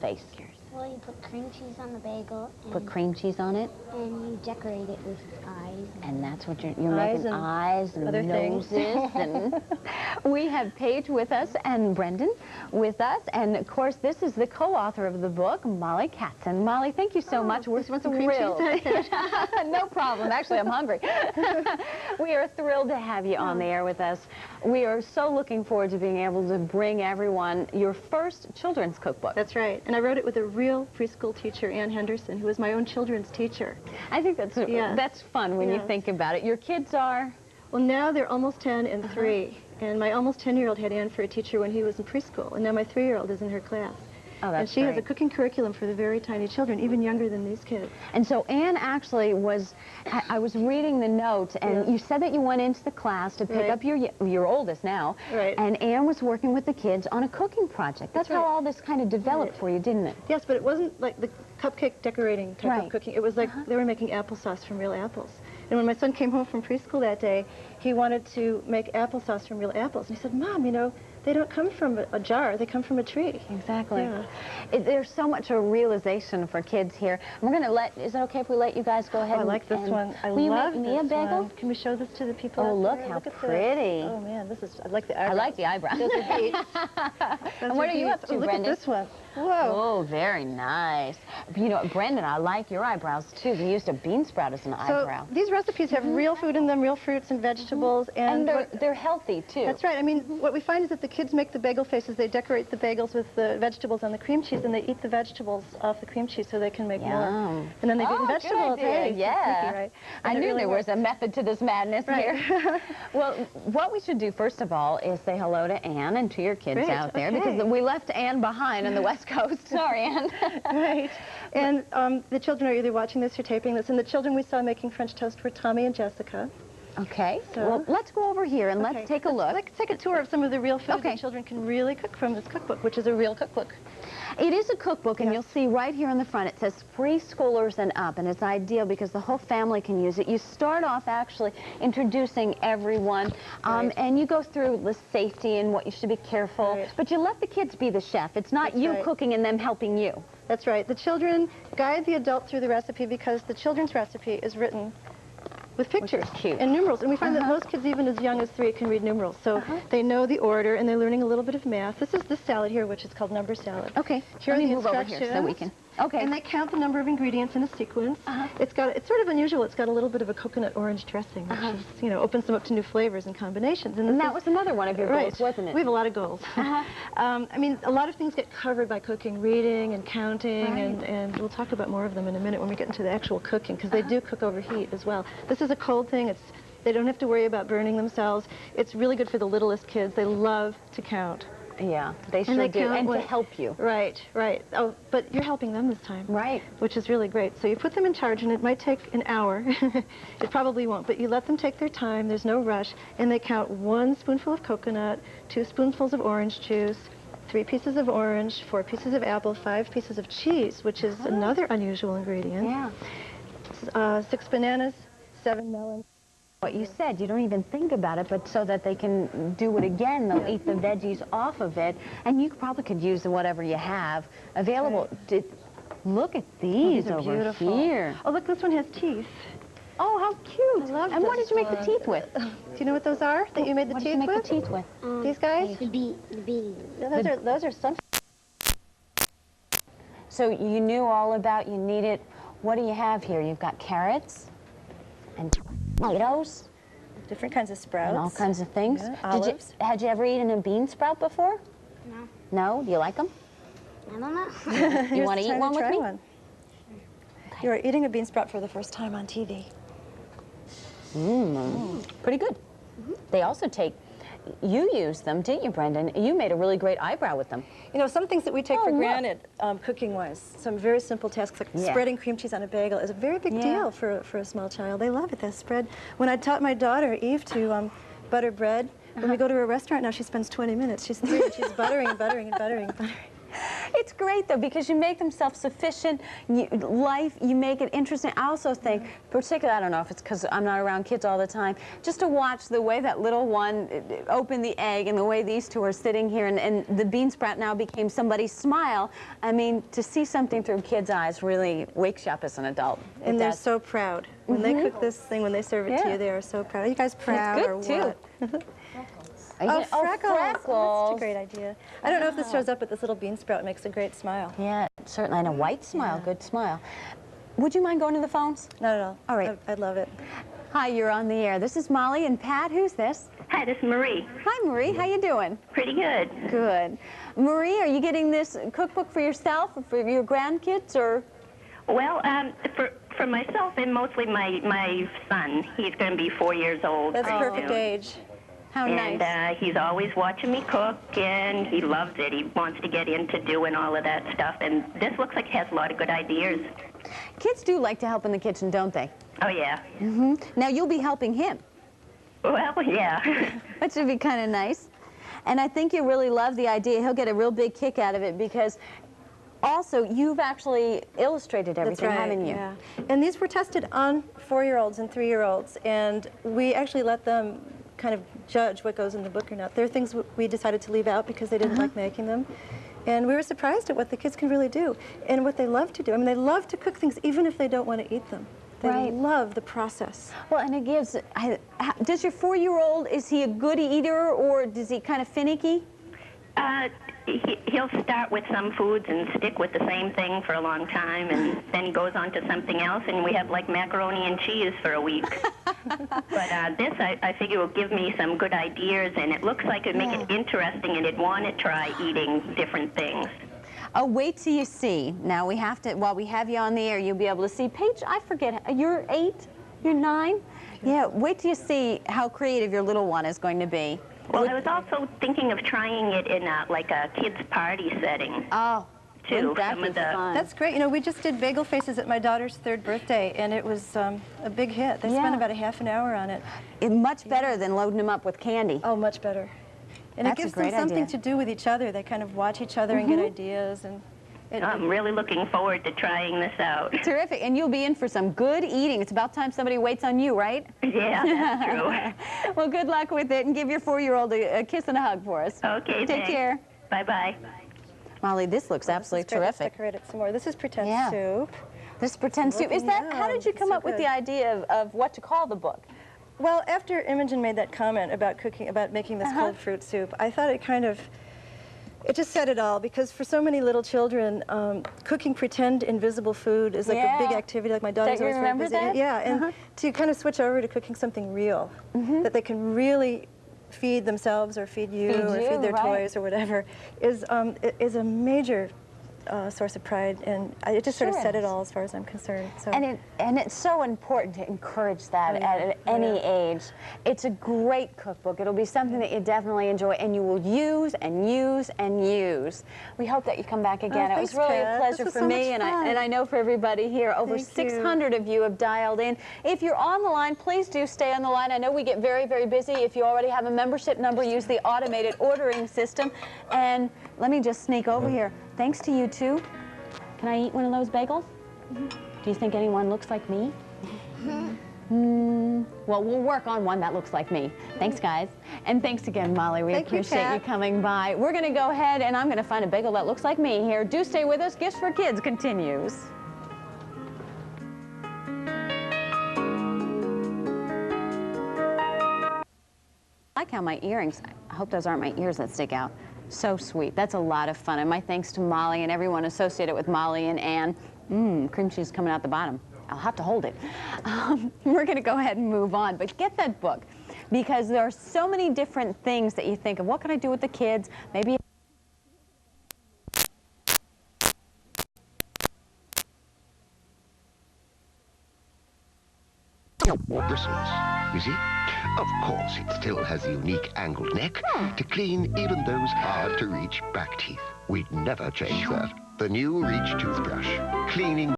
face? Well, you put cream cheese on the bagel. And Put cream cheese on it? And you decorate it with eyes. And that's what you're making, eyes and other noses. And we have Paige with us and Brendan with us. And, of course, this is the co-author of the book, Molly Katzen. Molly, thank you so much. We're thrilled. No problem. Actually, I'm hungry. We are thrilled to have you on the air with us. We are so looking forward to being able to bring everyone your first children's cookbook. That's right. And I wrote it with a real preschool teacher, Ann Henderson, who was my own children's teacher. I think that's fun when you think about it. Your kids are? Well, now they're almost 10 and 3. And my almost 10-year-old had Ann for a teacher when he was in preschool. And now my 3-year-old is in her class. Oh, that's and she has a cooking curriculum for the very tiny children, even younger than these kids. And so Anne actually was, I was reading the note, and you said that you went into the class to pick up your oldest now, and Anne was working with the kids on a cooking project. That's how all this kind of developed for you, didn't it? Yes, but it wasn't like the cupcake decorating type of cooking. It was like they were making applesauce from real apples. And when my son came home from preschool that day, he wanted to make applesauce from real apples. And he said, Mom, you know, they don't come from a jar, they come from a tree. Exactly. There's so much a realization for kids here. We're going to is it okay if we let you guys go ahead? I like this one. I love this one. Can we show this to the people? Oh, look how pretty. Oh, man, this is, I like the eyebrows. I like the eyebrows. Those are beets. And what are you up to, Brendan? Brendan? Look at this one. Whoa. Oh, very nice. You know, Brendan, I like your eyebrows, too. You used a bean sprout as an eyebrow. So these recipes have real food in them, real fruits and vegetables. And they're healthy, too. That's right. I mean, what we find is that the kids make the bagel faces. They decorate the bagels with the vegetables on the cream cheese, and they eat the vegetables off the cream cheese so they can make more. And then they've eaten vegetables. Hey, yeah. Right? I knew there was a method to this madness here. Well, what we should do, first of all, is say hello to Anne and to your kids out there, because we left Anne behind on the West Coast. Sorry, Anne. Right. And the children are either watching this or taping this. And the children we saw making French toast were Tommy and Jessica. Okay. So, well, let's go over here and let's take a look. Let's take a tour of some of the real food that children can really cook from this cookbook, which is a real cookbook. It is a cookbook, and you'll see right here on the front, it says preschoolers and up, and it's ideal because the whole family can use it. You start off actually introducing everyone, and you go through the safety and what you should be careful, but you let the kids be the chef. It's not you cooking and them helping you. That's right. The children guide the adult through the recipe because the children's recipe is written with pictures and numerals. And we find that most kids, even as young as 3, can read numerals. So they know the order, and they're learning a little bit of math. This is the salad here, which is called number salad. Okay. Here are the move over instructions. here so we can. Okay. And they count the number of ingredients in a sequence. It's sort of unusual. It's got a little bit of a coconut orange dressing, which is, you know, opens them up to new flavors and combinations. And that was another one of your goals, wasn't it? We have a lot of goals. I mean, a lot of things get covered by cooking, reading and counting, and we'll talk about more of them in a minute when we get into the actual cooking, because they do cook over heat as well. This is a cold thing. They don't have to worry about burning themselves. It's really good for the littlest kids. They love to count. Yeah, they sure do, and to help you. Right, right. Oh, but you're helping them this time. Right. Which is really great. So you put them in charge, and it might take an hour. It probably won't, but you let them take their time. There's no rush, and they count 1 spoonful of coconut, 2 spoonfuls of orange juice, 3 pieces of orange, 4 pieces of apple, 5 pieces of cheese, which is another unusual ingredient. Yeah. 6 bananas, 7 melons. What you said, you don't even think about it, but so that they can do it again, they'll eat the veggies off of it, and you probably could use whatever you have available. Look at these over here. Oh, look, this one has teeth. Oh, how cute. I love and what did you make the teeth with? Do you know what those are that you made the teeth with? What did you make the teeth with? These guys? The beans. Those are some. So you knew all about, you need it. What do you have here? You've got carrots and tomatoes. Different kinds of sprouts. And all kinds of things. Yeah, olives. Had you ever eaten a bean sprout before? No. No? Do you like them? I don't know. You want to eat one with me? Okay. You are eating a bean sprout for the first time on TV. Pretty good. They also take, you used them, didn't you, Brendan? You made a really great eyebrow with them. You know, some things that we take for granted, cooking-wise, some very simple tasks like spreading cream cheese on a bagel is a very big deal for a small child. They love it, that spread. When I taught my daughter, Eve, to butter bread, when we go to a restaurant now, she spends 20 minutes. She's 3 and she's buttering and buttering and buttering and buttering. It's great, though, because you make them self-sufficient. You make it interesting. I also think, particularly, I don't know if it's because I'm not around kids all the time, just to watch the way that little one opened the egg and the way these two are sitting here, and the bean sprout now became somebody's smile. I mean, to see something through kids' eyes really wakes you up as an adult. And they're so proud. When they cook this thing, when they serve it to you, they are so proud. Are you guys proud it's or good, what? too. Oh, freckles. Freckles. Oh, that's such a great idea. I don't know if this shows up, but this little bean sprout makes a great smile. Yeah, certainly. And a white smile, good smile. Would you mind going to the phones? Not at all. All right. I'd love it. Hi, you're on the air. This is Molly and Pat. Who's this? Hi, this is Marie. Hi, Marie. How you doing? Pretty good. Good. Marie, are you getting this cookbook for yourself or for your grandkids, or? Well, for myself and mostly my son. He's going to be 4 years old. That's pretty perfect soon. age. How nice. And he's always watching me cook, and he loves it. He wants to get into doing all of that stuff. And this looks like it has a lot of good ideas. Kids do like to help in the kitchen, don't they? Oh, yeah. Now, you'll be helping him. Well, yeah. That should be kind of nice. And I think you really love the idea. He'll get a real big kick out of it because also you've actually illustrated everything, That's right, haven't you? yeah. And these were tested on 4-year-olds and 3-year-olds, and we actually let them kind of judge what goes in the book or not. There are things we decided to leave out because they didn't like making them. And we were surprised at what the kids can really do and what they love to do. I mean, they love to cook things even if they don't want to eat them. They love the process. Well, and it gives, does your 4-year-old, is he a good eater or does he kind of finicky? He'll start with some foods and stick with the same thing for a long time, and then he goes on to something else, and we have like macaroni and cheese for a week. But this, I figure, will give me some good ideas, and it looks like it would make it interesting, and he'd want to try eating different things. Oh, wait till you see. Now, we have to, while we have you on the air, you'll be able to see. Paige, I forget, you're 8? You're 9? Yeah, wait till you see how creative your little one is going to be. Well, I was also thinking of trying it in like a kids' party setting. Oh, too. that be fun? That's great. You know, we just did bagel faces at my daughter's 3rd birthday, and it was a big hit. They spent about a half an hour on it. It's much better than loading them up with candy. Oh, much better. And That's it gives a great them something idea. to do with each other. They kind of watch each other and get ideas. And I'm really looking forward to trying this out. Terrific. And you'll be in for some good eating. It's about time somebody waits on you, right? Yeah, that's true. Well, good luck with it, and give your 4-year-old a kiss and a hug for us. Okay, Take thanks. care. Bye-bye. Molly, this looks absolutely terrific. Let's decorate it some more. This is pretend soup. This pretend soup. Is that, how did you come up with the idea of what to call the book? Well, after Imogen made that comment about cooking, about making this cold fruit soup, I thought it kind of, it just said it all, because for so many little children, cooking pretend invisible food is like a big activity. Like my daughter's always very busy. That? Yeah, and to kind of switch over to cooking something real, that they can really feed themselves or feed you or feed their toys or whatever, is a major source of pride, and it just sort of said it all as far as I'm concerned. So. And it's so important to encourage that at any age. It's a great cookbook. It'll be something that you definitely enjoy, and you will use and use and use. We hope that you come back again. It was really a pleasure for me, and I know for everybody here. Over 600 of you have dialed in. If you're on the line, please do stay on the line. I know we get very, very busy. If you already have a membership number, use the automated ordering system. And let me just sneak over here. Thanks to you two. Can I eat one of those bagels? Do you think anyone looks like me? Well, we'll work on one that looks like me. Thanks, guys. And thanks again, Molly. We appreciate you coming by. We're going to go ahead, and I'm going to find a bagel that looks like me here. Do stay with us. Gifts for Kids continues. I like how my earrings, I hope those aren't my ears that stick out. So sweet. That's a lot of fun. And my thanks to Molly and everyone associated with Molly and Ann. Cream cheese coming out the bottom. I'll have to hold it. We're going to go ahead and move on. But get that book, because there are so many different things that you think of. What can I do with the kids? Maybe. More bristles, you see? Of course, it still has the unique angled neck to clean even those hard-to-reach back teeth. We'd never change that. The new Reach toothbrush, cleaning